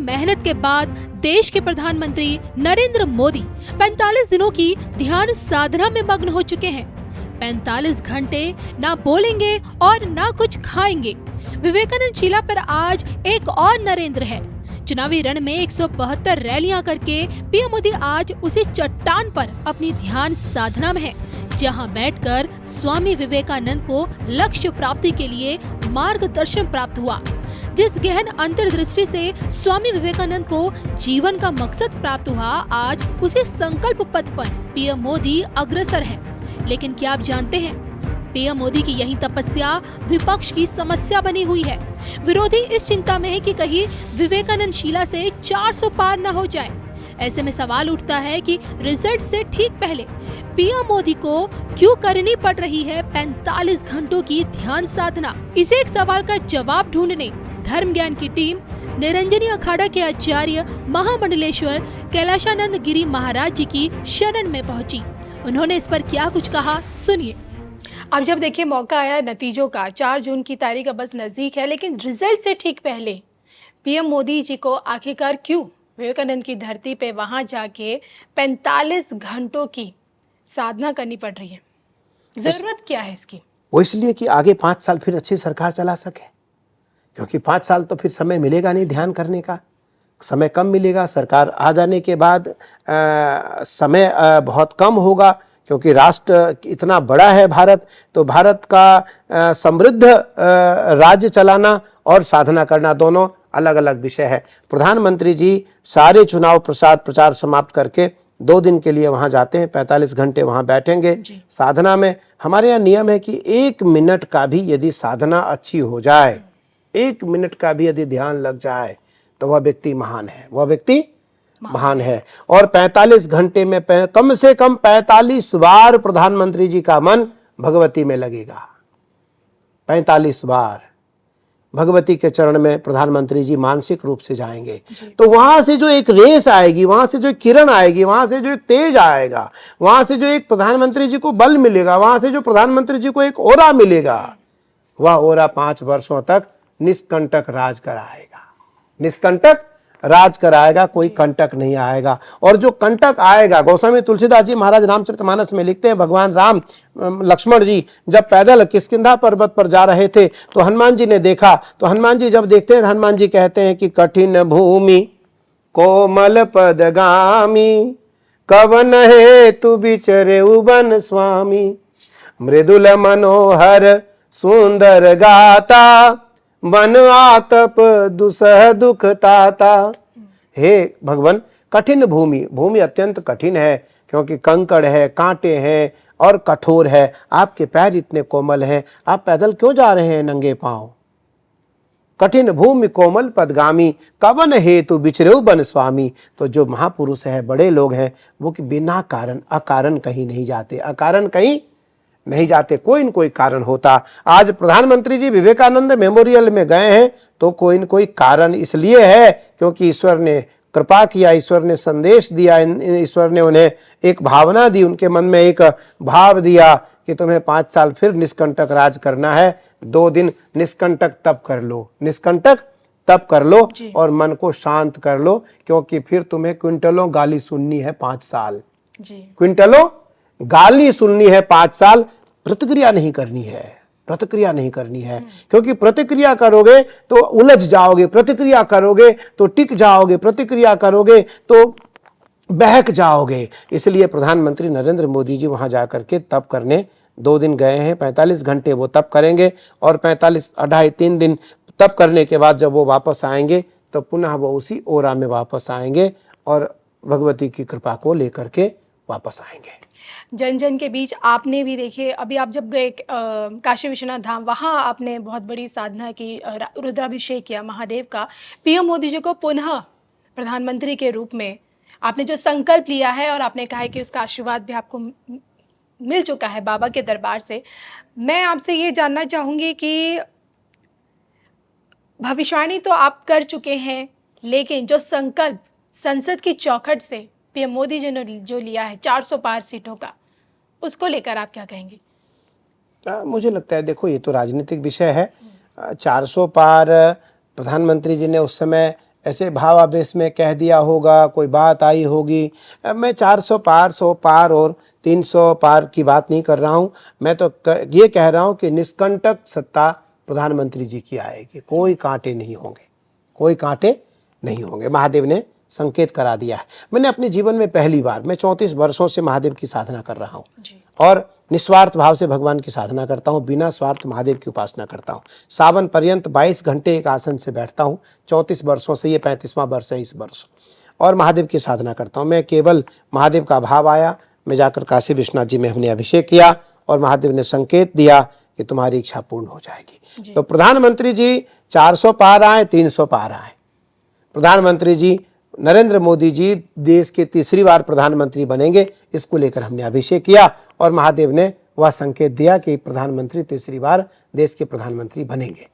मेहनत के बाद देश के प्रधानमंत्री नरेंद्र मोदी 45 दिनों की ध्यान साधना में मग्न हो चुके हैं। 45 घंटे ना बोलेंगे और ना कुछ खाएंगे। विवेकानंद शिला पर आज एक और नरेंद्र है। चुनावी रण में 172 रैलियां करके पीएम मोदी आज उसी चट्टान पर अपनी ध्यान साधना में है, जहां बैठकर स्वामी विवेकानंद को लक्ष्य प्राप्ति के लिए मार्गदर्शन प्राप्त हुआ। जिस गहन अंतर्दृष्टि से स्वामी विवेकानंद को जीवन का मकसद प्राप्त हुआ, आज उसी संकल्प पथ पर पीएम मोदी अग्रसर है। लेकिन क्या आप जानते हैं, पीएम मोदी की यही तपस्या विपक्ष की समस्या बनी हुई है। विरोधी इस चिंता में है कि कहीं विवेकानंद शिला से 400 पार न हो जाए। ऐसे में सवाल उठता है कि रिजल्ट से ठीक पहले पीएम मोदी को क्यों करनी पड़ रही है 45 घंटों की ध्यान साधना। इसे एक सवाल का जवाब ढूंढने धर्म ज्ञान की टीम निरंजनी अखाड़ा के आचार्य महामंडलेश्वर कैलाशानंद गिरी महाराज जी की शरण में पहुंची। उन्होंने इस पर क्या कुछ कहा, सुनिए। अब जब देखिए मौका आया नतीजों का, 4 जून की तारीख अब बस नज़दीक है, लेकिन रिजल्ट से ठीक पहले पीएम मोदी जी को आखिरकार क्यों विवेकानंद की धरती पे वहां जाके 45 घंटों की साधना करनी पड़ रही है? जरूरत क्या है इसकी? वो इसलिए कि आगे 5 साल फिर अच्छी सरकार चला सके, क्योंकि 5 साल तो फिर समय मिलेगा नहीं ध्यान करने का, समय कम मिलेगा। सरकार आ जाने के बाद समय बहुत कम होगा, क्योंकि राष्ट्र इतना बड़ा है भारत, तो भारत का समृद्ध राज्य चलाना और साधना करना दोनों अलग अलग विषय है। प्रधानमंत्री जी सारे चुनाव प्रचार समाप्त करके 2 दिन के लिए वहां जाते हैं, 45 घंटे वहां बैठेंगे साधना में। हमारे यहाँ नियम है कि 1 मिनट का भी यदि साधना अच्छी हो जाए, 1 मिनट का भी यदि ध्यान लग जाए, तो वह व्यक्ति महान है, वह व्यक्ति महान है। और 45 घंटे में कम से कम 45 बार प्रधानमंत्री जी का मन भगवती में लगेगा। 45 बार भगवती के चरण में प्रधानमंत्री जी मानसिक रूप से जाएंगे, तो वहां से जो एक रेस आएगी, वहां से जो एक किरण आएगी, वहां से जो एक तेज आएगा, वहां से जो एक प्रधानमंत्री जी को बल मिलेगा, वहां से जो प्रधानमंत्री जी को एक ओरा मिलेगा, वह ओरा 5 वर्षों तक निष्कंटक राज कराएगा। निष्कंटक राज कराएगा, कोई कंटक नहीं आएगा। और जो कंटक आएगा, गोस्वामी तुलसीदास जी महाराज रामचरितमानस में लिखते हैं, भगवान राम लक्ष्मण जी जब पैदल किष्किंधा पर्वत पर जा रहे थे तो हनुमान जी ने देखा, तो हनुमान जी जब देखते हैं, हनुमान जी कहते हैं कि कठिन भूमि कोमल पदगामी, कवन हेतु बिचरे उबन स्वामी, मृदुल मनोहर सुंदर गाता, वन आतप दुसह दुख ताता। हे भगवान, कठिन भूमि, भूमि अत्यंत कठिन है, क्योंकि कंकड़ है, कांटे हैं और कठोर है। आपके पैर इतने कोमल हैं, आप पैदल क्यों जा रहे हैं नंगे पांव? कठिन भूमि कोमल पदगामी, कवन हेतु बिचरे बन स्वामी। तो जो महापुरुष है, बड़े लोग हैं, वो कि बिना कारण अकारण कहीं नहीं जाते, अकारण कहीं नहीं जाते, कोई न कोई कारण होता। आज प्रधानमंत्री जी विवेकानंद मेमोरियल में गए हैं तो कोई न कोई कारण इसलिए है क्योंकि ईश्वर ने कृपा किया, ईश्वर ने संदेश दिया, ईश्वर ने उन्हें एक भावना दी, उनके मन में एक भाव दिया कि तुम्हें 5 साल फिर निष्कंटक राज करना है। 2 दिन निष्कंटक तप कर लो, निष्कंटक तप कर लो और मन को शांत कर लो, क्योंकि फिर तुम्हें क्विंटलों गाली सुननी है 5 साल, क्विंटलों गाली सुननी है 5 साल। प्रतिक्रिया नहीं करनी है, प्रतिक्रिया नहीं करनी है, क्योंकि प्रतिक्रिया करोगे तो उलझ जाओगे, प्रतिक्रिया करोगे तो टिक जाओगे, प्रतिक्रिया करोगे तो बहक जाओगे। इसलिए प्रधानमंत्री नरेंद्र मोदी जी वहां जाकर के तप करने 2 दिन गए हैं। 45 घंटे वो तप करेंगे और 3 दिन तप करने के बाद जब वो वापस आएंगे तो पुनः वो उसी ओरा में वापस आएंगे और भगवती की कृपा को लेकर के वापस आएंगे। जन जन के बीच आपने भी देखिए, अभी आप जब गए काशी विश्वनाथ धाम, वहाँ आपने बहुत बड़ी साधना की, रुद्राभिषेक किया महादेव का। पीएम मोदी जी को पुनः प्रधानमंत्री के रूप में आपने जो संकल्प लिया है और आपने कहा है कि उसका आशीर्वाद भी आपको मिल चुका है बाबा के दरबार से। मैं आपसे ये जानना चाहूँगी कि भविष्यवाणी तो आप कर चुके हैं, लेकिन जो संकल्प संसद की चौखट से पीएम मोदी जी ने जो लिया है 400 पार सीटों का, उसको लेकर आप क्या कहेंगे? मुझे लगता है, देखो ये तो राजनीतिक विषय है। 400 पार प्रधानमंत्री जी ने उस समय ऐसे भावावेश में कह दिया होगा, कोई बात आई होगी। मैं 400 पार, 100 पार और 300 पार की बात नहीं कर रहा हूँ। मैं तो ये कह रहा हूँ कि निष्कंटक सत्ता प्रधानमंत्री जी की आएगी, कोई कांटे नहीं होंगे, कोई कांटे नहीं होंगे। महादेव ने संकेत करा दिया है। मैंने अपने जीवन में पहली बार, मैं 34 वर्षों से महादेव की साधना कर रहा हूँ और निस्वार्थ भाव से भगवान की साधना करता हूँ, बिना स्वार्थ महादेव की उपासना करता हूँ। सावन पर्यंत 22 घंटे एक आसन से बैठता हूँ। 34 वर्षों से, ये 35वां वर्ष है इस वर्ष, और महादेव की साधना करता हूँ। मैं केवल महादेव का भाव आया, मैं जाकर काशी विश्वनाथ जी में हमने अभिषेक किया और महादेव ने संकेत दिया कि तुम्हारी इच्छा पूर्ण हो जाएगी। तो प्रधानमंत्री जी 400 पार आए, 300 पार आए। प्रधानमंत्री जी नरेंद्र मोदी जी देश के तीसरी बार प्रधानमंत्री बनेंगे, इसको लेकर हमने अभिषेक किया और महादेव ने वह संकेत दिया कि प्रधानमंत्री तीसरी बार देश के प्रधानमंत्री बनेंगे।